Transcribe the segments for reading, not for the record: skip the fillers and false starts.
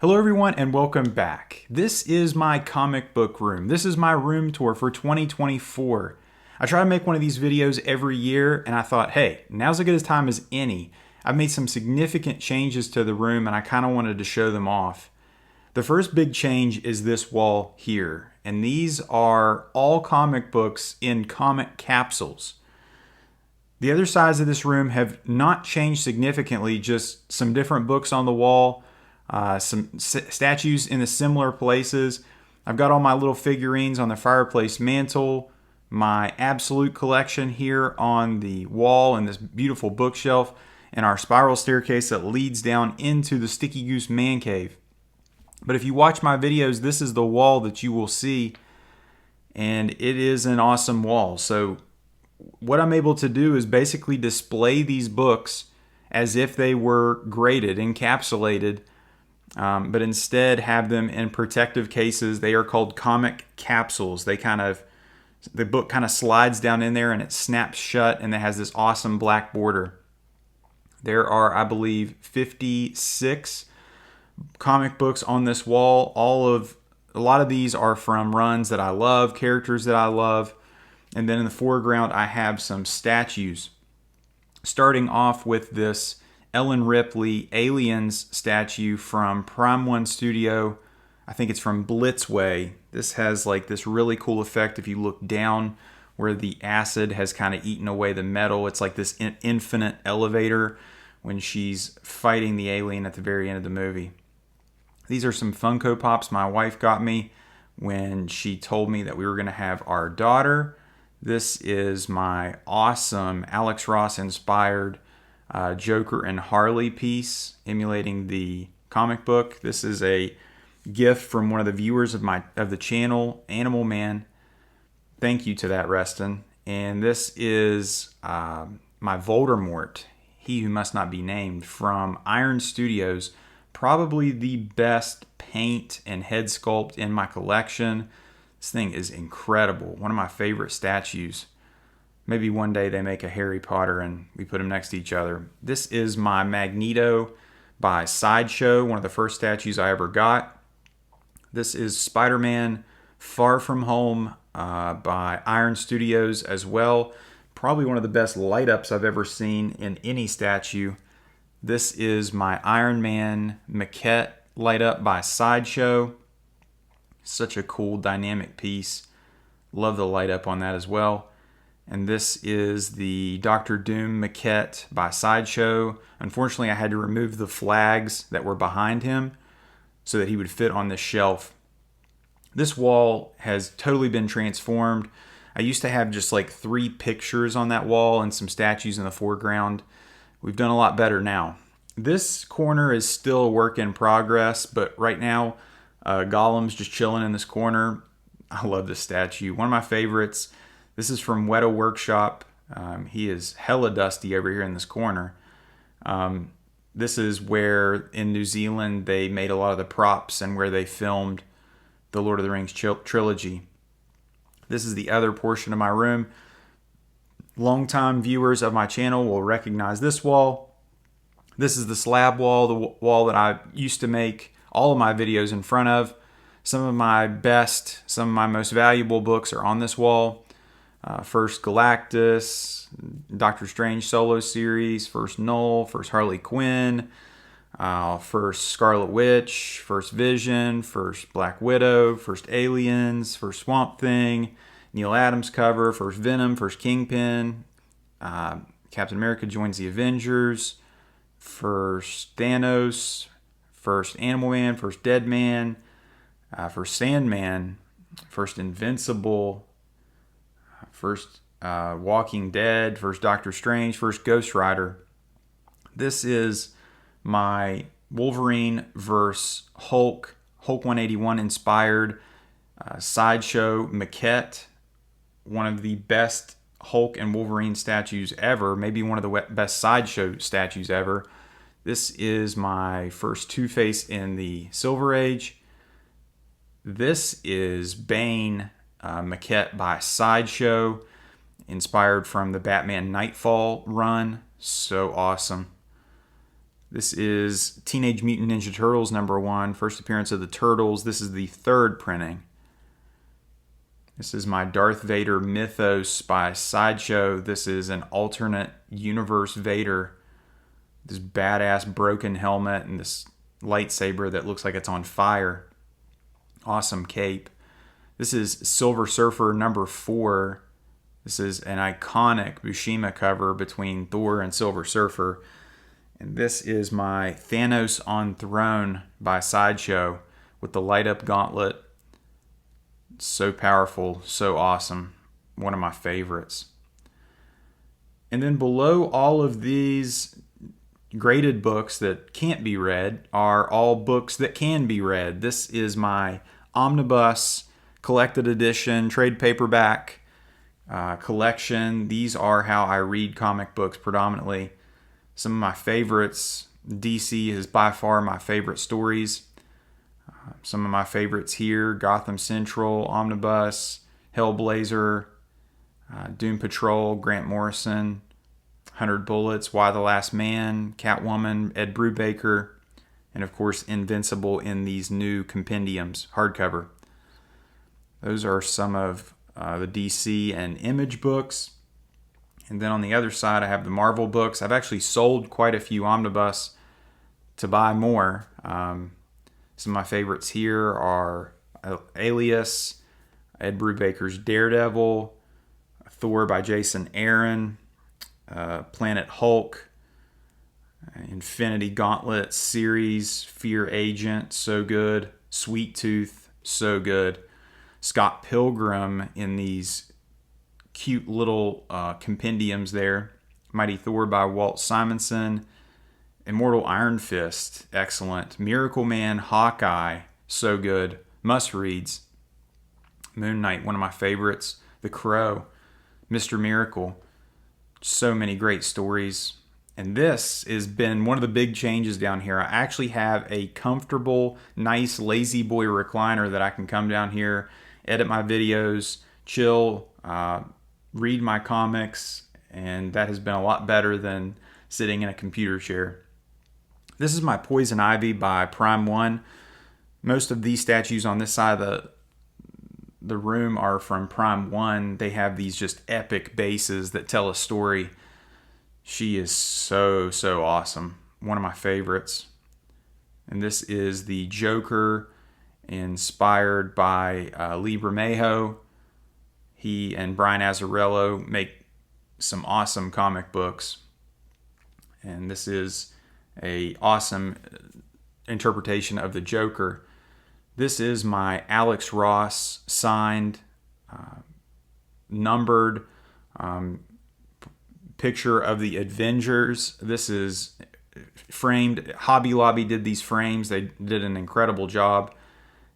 Hello everyone and welcome back. This is my comic book room. This is my room tour for 2024. I try to make one of these videos every year and I thought, hey, now's as good a time as any. I've made some significant changes to the room and I kind of wanted to show them off. The first big change is this wall here, and these are all comic books in comic capsules. The other sides of this room have not changed significantly, just some different books on the wall. Some statues in the similar places. I've got all my little figurines on the fireplace mantle, my Absolute collection here on the wall, and this beautiful bookshelf, and our spiral staircase that leads down into the Sticky Goose Man Cave. But if you watch my videos, this is the wall that you will see, and it is an awesome wall. So what I'm able to do is basically display these books as if they were graded, encapsulated, but instead have them in protective cases. They are called comic capsules. The book kind of slides down in there and it snaps shut, and it has this awesome black border. There are, I believe, 56 comic books on this wall. A lot of these are from runs that I love, characters that I love, and then in the foreground I have some statues. Starting off with this Ellen Ripley Aliens statue from Prime One Studio. I think it's from Blitzway. This has like this really cool effect if you look down where the acid has kind of eaten away the metal. It's like this infinite elevator when she's fighting the alien at the very end of the movie. These are some Funko Pops my wife got me when she told me that we were going to have our daughter. This is my awesome Alex Ross inspired Joker and Harley piece emulating the comic book. This is a gift from one of the viewers of the channel, Animal Man. Thank you to that, Reston. And this is my Voldemort, He Who Must Not Be Named, from Iron Studios. Probably the best paint and head sculpt in my collection. This thing is incredible. One of my favorite statues. Maybe one day they make a Harry Potter and we put them next to each other. This is my Magneto by Sideshow, one of the first statues I ever got. This is Spider-Man Far From Home by Iron Studios as well. Probably one of the best light-ups I've ever seen in any statue. This is my Iron Man maquette light-up by Sideshow. Such a cool dynamic piece. Love the light-up on that as well. And this is the Doctor Doom maquette by Sideshow. Unfortunately, I had to remove the flags that were behind him so that he would fit on this shelf. This wall has totally been transformed. I used to have just like 3 pictures on that wall and some statues in the foreground. We've done a lot better now. This corner is still a work in progress, but right now, Gollum's just chilling in this corner. I love this statue. One of my favorites. This is from Weta Workshop. He is hella dusty over here in this corner. This is where in New Zealand they made a lot of the props and where they filmed the Lord of the Rings trilogy. This is the other portion of my room. Longtime viewers of my channel will recognize this wall. This is the slab wall, the wall that I used to make all of my videos in front of. Some of my most valuable books are on this wall. First Galactus, Doctor Strange solo series, first Null, first Harley Quinn, first Scarlet Witch, first Vision, first Black Widow, first Aliens, first Swamp Thing, Neil Adams cover, first Venom, first Kingpin, Captain America joins the Avengers, first Thanos, first Animal Man, first Dead Man, first Sandman, first Invincible, first Walking Dead, first Doctor Strange, first Ghost Rider. This is my Wolverine vs. Hulk 181 inspired Sideshow maquette. One of the best Hulk and Wolverine statues ever, maybe one of the best Sideshow statues ever. This is my first Two-Face in the Silver Age. This is Bane maquette by Sideshow, inspired from the Batman Nightfall run. So awesome. This is Teenage Mutant Ninja Turtles #1, first appearance of the Turtles. This is the 3rd printing. This is my Darth Vader Mythos by Sideshow. This is an alternate universe Vader. This badass broken helmet and this lightsaber that looks like it's on fire. Awesome cape. This is Silver Surfer #4. This is an iconic Buscema cover between Thor and Silver Surfer. And this is my Thanos on Throne by Sideshow with the light up gauntlet. So powerful, so awesome. One of my favorites. And then below all of these graded books that can't be read are all books that can be read. This is my Omnibus collected edition trade paperback collection. These are how I read comic books predominantly. Some of my favorites. DC is by far my favorite stories. Some of my favorites here: Gotham Central, Omnibus, Hellblazer, Doom Patrol, Grant Morrison, 100 Bullets, Why the Last Man, Catwoman, Ed Brubaker, and of course Invincible in these new compendiums, hardcover. Those are some of the DC and Image books. And then on the other side, I have the Marvel books. I've actually sold quite a few Omnibus to buy more. Some of my favorites here are Alias, Ed Brubaker's Daredevil, Thor by Jason Aaron, Planet Hulk, Infinity Gauntlet series, Fear Agent, so good, Sweet Tooth, so good, Scott Pilgrim in these cute little compendiums there, Mighty Thor by Walt Simonson, Immortal Iron Fist, excellent, Miracle Man, Hawkeye, so good, must reads, Moon Knight, one of my favorites, The Crow, Mr. Miracle, so many great stories. And this has been one of the big changes down here. I actually have a comfortable, nice, lazy boy recliner that I can come down here, edit my videos, chill, read my comics, and that has been a lot better than sitting in a computer chair. This is my Poison Ivy by Prime One. Most of these statues on this side of the room are from Prime One. They have these just epic bases that tell a story. She is so awesome. One of my favorites. And this is the Joker, inspired by Lee Bermejo. He and Brian Azzarello make some awesome comic books. And this is a awesome interpretation of the Joker. This is my Alex Ross signed, numbered picture of the Avengers. This is framed. Hobby Lobby did these frames. They did an incredible job.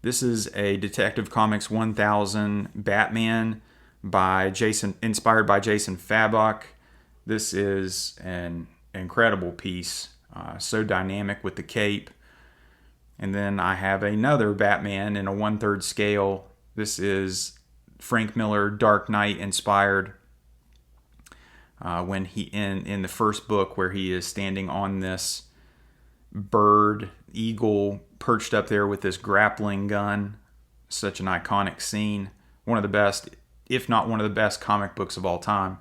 This is a Detective Comics 1000 Batman inspired by Jason Fabok. This is an incredible piece. So dynamic with the cape. And then I have another Batman in a 1/3 scale. This is Frank Miller, Dark Knight inspired. When he in the first book, where he is standing on this bird, eagle, perched up there with this grappling gun. Such an iconic scene. One of the best, if not one of the best comic books of all time.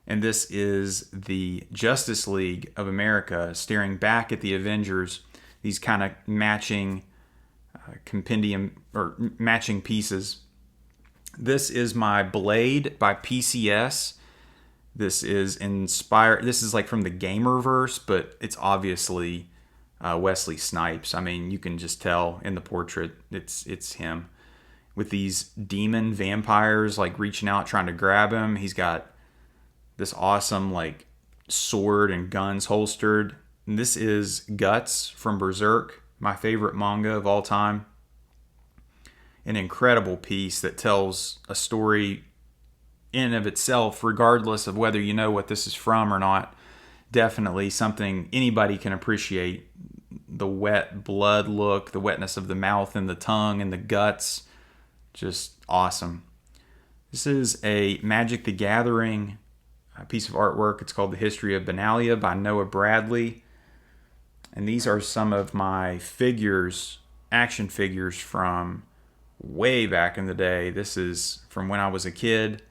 And this is the Justice League of America staring back at the Avengers. These kind of matching compendium or matching pieces. This is my Blade by PCS. This is inspired. This is like from the Gamerverse, but it's obviously Wesley Snipes. I mean, you can just tell in the portrait it's him. With these demon vampires like reaching out trying to grab him. He's got this awesome like sword and guns holstered. And this is Guts from Berserk, my favorite manga of all time. An incredible piece that tells a story in and of itself, regardless of whether you know what this is from or not. Definitely something anybody can appreciate. The wet blood look, the wetness of the mouth and the tongue and the guts. Just awesome. This is a Magic the Gathering piece of artwork. It's called The History of Benalia by Noah Bradley. And these are some of my figures, action figures from way back in the day. This is from when I was a kid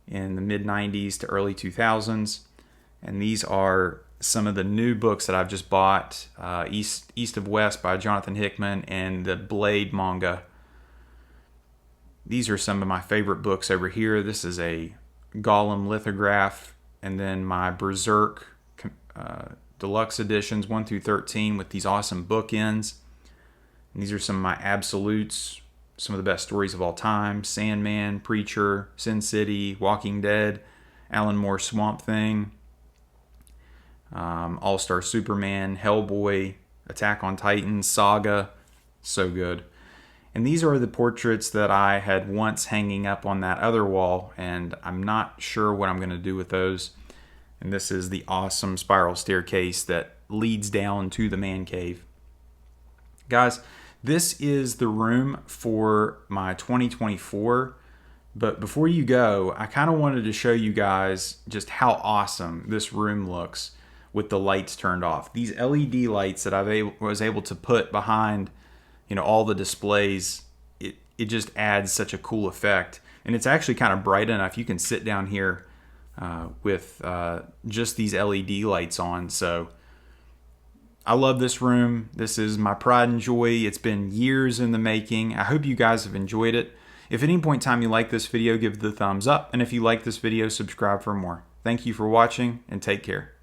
in the mid 90s to early 2000s. And these are some of the new books that I've just bought, East of West by Jonathan Hickman and the Blade manga. These are some of my favorite books over here. This is a Gollum lithograph, and then my Berserk deluxe editions 1 through 13 with these awesome bookends. And these are some of my absolutes, some of the best stories of all time: Sandman, Preacher, Sin City, Walking Dead, Alan Moore's Swamp Thing, All-Star Superman, Hellboy, Attack on Titan, Saga. So good. And these are the portraits that I had once hanging up on that other wall, and I'm not sure what I'm going to do with those. And this is the awesome spiral staircase that leads down to the man cave. Guys, this is the room for my 2024. But before you go, I kind of wanted to show you guys just how awesome this room looks with the lights turned off. These LED lights that I was able to put behind, all the displays, it just adds such a cool effect. And it's actually kind of bright enough. You can sit down here with just these LED lights on. So I love this room. This is my pride and joy. It's been years in the making. I hope you guys have enjoyed it. If at any point in time you like this video, give it the thumbs up. And if you like this video, subscribe for more. Thank you for watching, and take care.